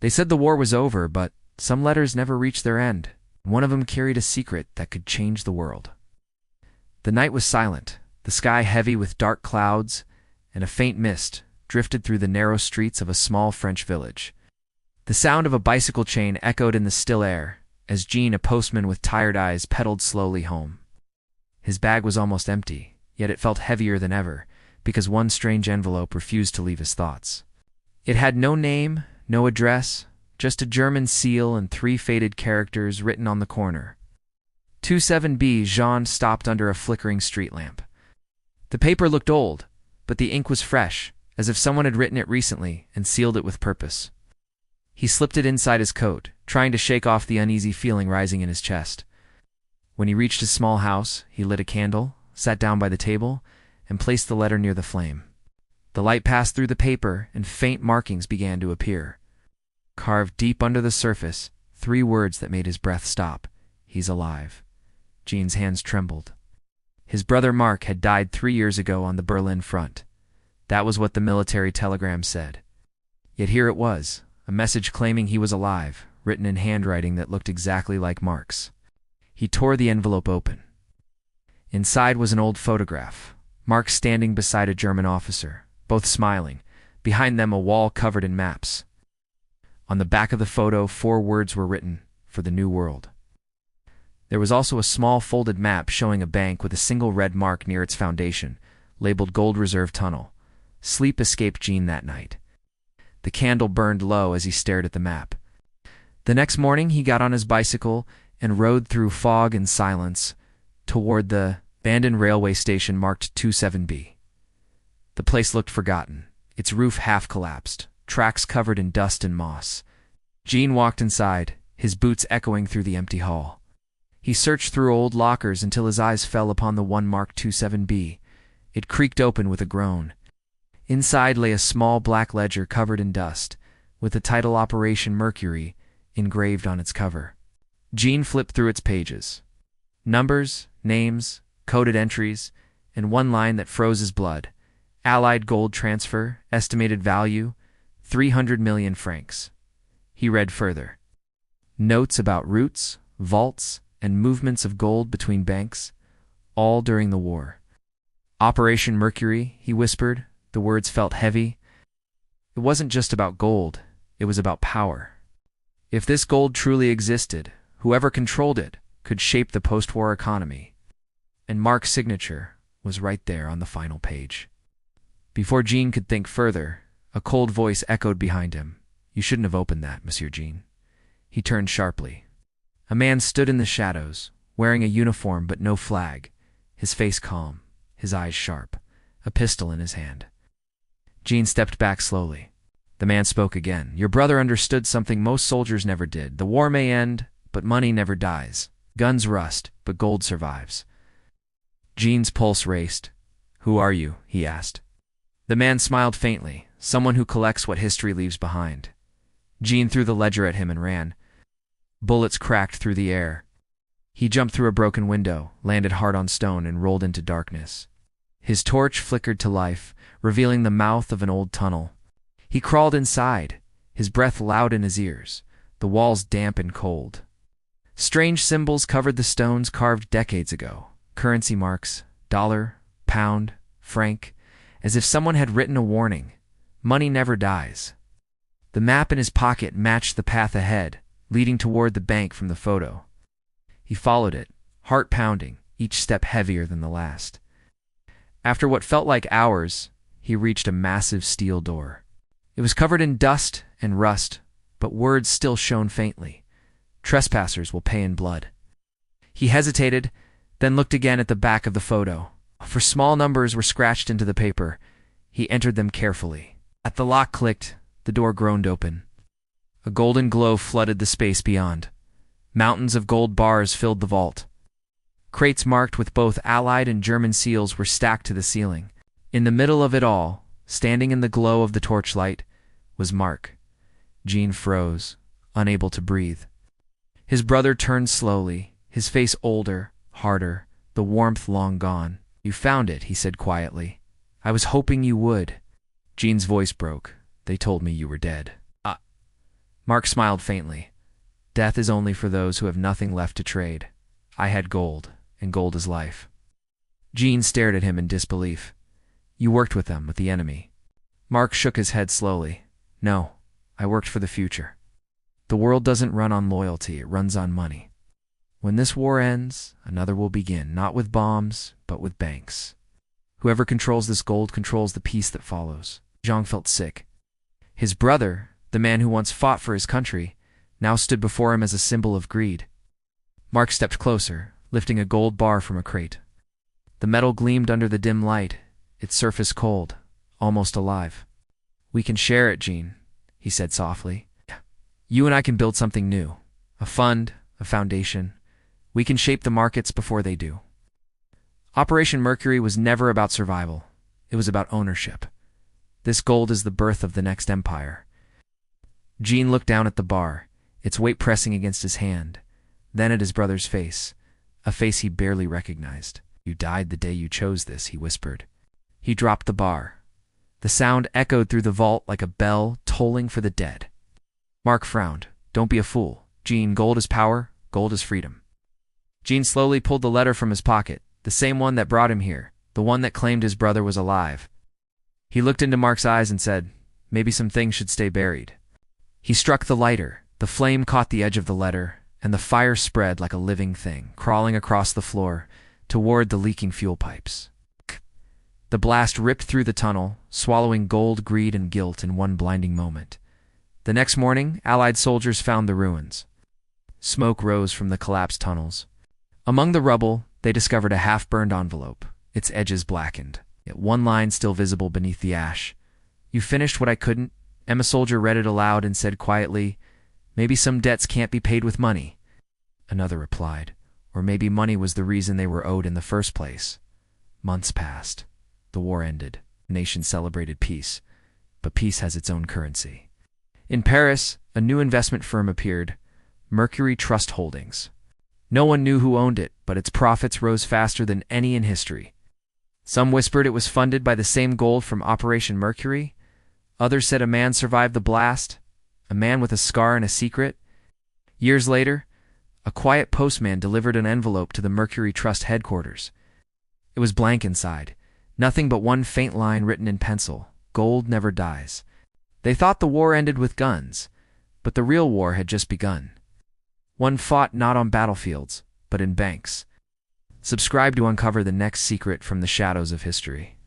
They said the war was over, but some letters never reached their end. One of them carried a secret that could change the world. The night was silent, the sky heavy with dark clouds, and a faint mist drifted through the narrow streets of a small French village. The sound of a bicycle chain echoed in the still air as Jean, a postman with tired eyes, pedaled slowly home. His bag was almost empty, yet it felt heavier than ever, because one strange envelope refused to leave his thoughts. It had no name, no address, just a German seal and 3 faded characters written on the corner. 27B. Jean stopped under a flickering street lamp. The paper looked old, but the ink was fresh, as if someone had written it recently and sealed it with purpose. He slipped it inside his coat, trying to shake off the uneasy feeling rising in his chest. When he reached his small house, he lit a candle, sat down by the table, and placed the letter near the flame. The light passed through the paper, and faint markings began to appear. Carved deep under the surface, 3 words that made his breath stop. He's alive. Jean's hands trembled. His brother Mark had died 3 years ago on the Berlin front. That was what the military telegram said. Yet here it was, a message claiming he was alive, written in handwriting that looked exactly like Mark's. He tore the envelope open. Inside was an old photograph, Mark standing beside a German officer, both smiling, behind them a wall covered in maps. On the back of the photo, 4 words were written, "For the New World." There was also a small folded map showing a bank with a single red mark near its foundation, labeled Gold Reserve Tunnel. Sleep escaped Jean that night. The candle burned low as he stared at the map. The next morning he got on his bicycle and rode through fog and silence toward the abandoned railway station marked 27B. The place looked forgotten, its roof half collapsed, tracks covered in dust and moss. Jean walked inside, his boots echoing through the empty hall. He searched through old lockers until his eyes fell upon the one marked 27B. It creaked open with a groan. Inside lay a small black ledger covered in dust, with the title Operation Mercury engraved on its cover. Jean flipped through its pages. Numbers, names, coded entries, and one line that froze his blood. Allied gold transfer, estimated value, 300 million francs. He read further. Notes about routes, vaults, and movements of gold between banks, all during the war. Operation Mercury, he whispered. The words felt heavy. It wasn't just about gold, it was about power. If this gold truly existed, whoever controlled it could shape the post-war economy. And Mark's signature was right there on the final page. Before Jean could think further, a cold voice echoed behind him. "You shouldn't have opened that, Monsieur Jean." He turned sharply. A man stood in the shadows, wearing a uniform but no flag, his face calm, his eyes sharp, a pistol in his hand. Jean stepped back slowly. The man spoke again. "Your brother understood something most soldiers never did. The war may end, but money never dies. Guns rust, but gold survives." Jean's pulse raced. "Who are you?" he asked. The man smiled faintly, "Someone who collects what history leaves behind." Jean threw the ledger at him and ran. Bullets cracked through the air. He jumped through a broken window, landed hard on stone, and rolled into darkness. His torch flickered to life, revealing the mouth of an old tunnel. He crawled inside, his breath loud in his ears, the walls damp and cold. Strange symbols covered the stones carved decades ago, currency marks, dollar, pound, franc, as if someone had written a warning. Money never dies. The map in his pocket matched the path ahead, leading toward the bank from the photo. He followed it, heart pounding, each step heavier than the last. After what felt like hours, he reached a massive steel door. It was covered in dust and rust, but words still shone faintly. "Trespassers will pay in blood." He hesitated, then looked again at the back of the photo. For small numbers were scratched into the paper. He entered them carefully. At the lock clicked, the door groaned open. A golden glow flooded the space beyond. Mountains of gold bars filled the vault. Crates marked with both Allied and German seals were stacked to the ceiling. In the middle of it all, standing in the glow of the torchlight, was Mark. Jean froze, unable to breathe. His brother turned slowly, his face older, harder, the warmth long gone. "You found it," he said quietly. "I was hoping you would." Jean's voice broke. "They told me you were dead." Mark smiled faintly. Death is only for those who have nothing left to trade. I had gold, and gold is life. Jean stared at him in disbelief. You worked with them, with the enemy. Mark shook his head slowly. No, I worked for the future. The world doesn't run on loyalty, it runs on money. When this war ends, another will begin, not with bombs, but with banks. Whoever controls this gold controls the peace that follows. Jean felt sick. His brother, the man who once fought for his country, now stood before him as a symbol of greed. Mark stepped closer, lifting a gold bar from a crate. The metal gleamed under the dim light, its surface cold, almost alive. We can share it, Jean, he said softly. You and I can build something new. A fund, a foundation. We can shape the markets before they do. Operation Mercury was never about survival. It was about ownership. This gold is the birth of the next empire. Jean looked down at the bar, its weight pressing against his hand, then at his brother's face, a face he barely recognized. You died the day you chose this, he whispered. He dropped the bar. The sound echoed through the vault like a bell tolling for the dead. Mark frowned. Don't be a fool. Jean, gold is power, gold is freedom. Jean slowly pulled the letter from his pocket, the same one that brought him here, the one that claimed his brother was alive. He looked into Mark's eyes and said, maybe some things should stay buried. He struck the lighter, the flame caught the edge of the letter, and the fire spread like a living thing, crawling across the floor toward the leaking fuel pipes. The blast ripped through the tunnel, swallowing gold, greed, and guilt in one blinding moment. The next morning, Allied soldiers found the ruins. Smoke rose from the collapsed tunnels. Among the rubble, they discovered a half-burned envelope, its edges blackened, yet one line still visible beneath the ash. You finished what I couldn't? Emma soldier read it aloud and said quietly, maybe some debts can't be paid with money. Another replied, or maybe money was the reason they were owed in the first place. Months passed. The war ended. The nation celebrated peace. But peace has its own currency. In Paris, a new investment firm appeared, Mercury Trust Holdings. No one knew who owned it, but its profits rose faster than any in history. Some whispered it was funded by the same gold from Operation Mercury. Others said a man survived the blast, a man with a scar and a secret. Years later, a quiet postman delivered an envelope to the Mercury Trust headquarters. It was blank inside, nothing but one faint line written in pencil, gold never dies. They thought the war ended with guns, but the real war had just begun. One fought not on battlefields, but in banks. Subscribe to uncover the next secret from the shadows of history.